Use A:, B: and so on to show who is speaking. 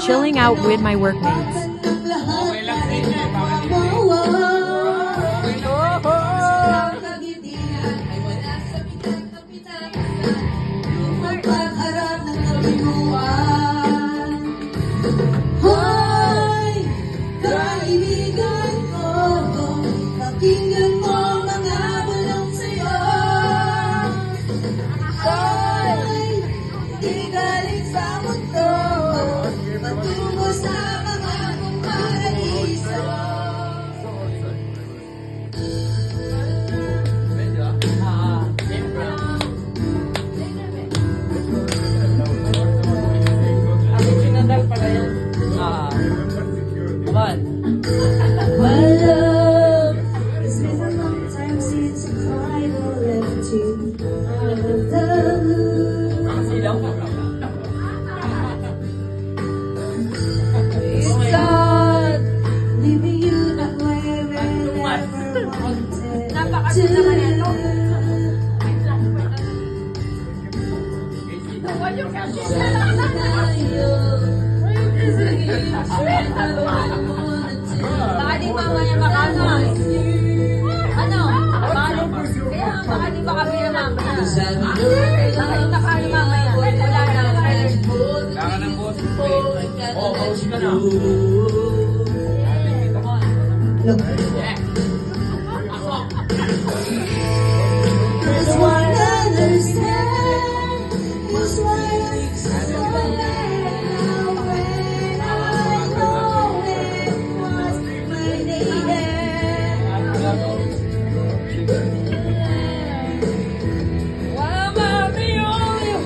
A: chilling out with my workmates.
B: Okay lang sa inyo.
C: Hoy, kaibigan ko, pakinggan mo mga bulong sa'yo. Hoy, di galing sa mundo, patungo sa mga mong paraiso.
B: Sinandal pala yan. Come on.
C: My love, it's been a long time since I cried or left you.
B: Silaw ka.
C: It's God, leaving you that way I never wanted to.
D: Baka di mamaya makano. Ano? Kaya baka di ba kami na mamaya? Nakita ka na mamaya. Wala na.
B: Kaka ng boss. Oo, boss ka na.
C: Just wanna understand, just wanna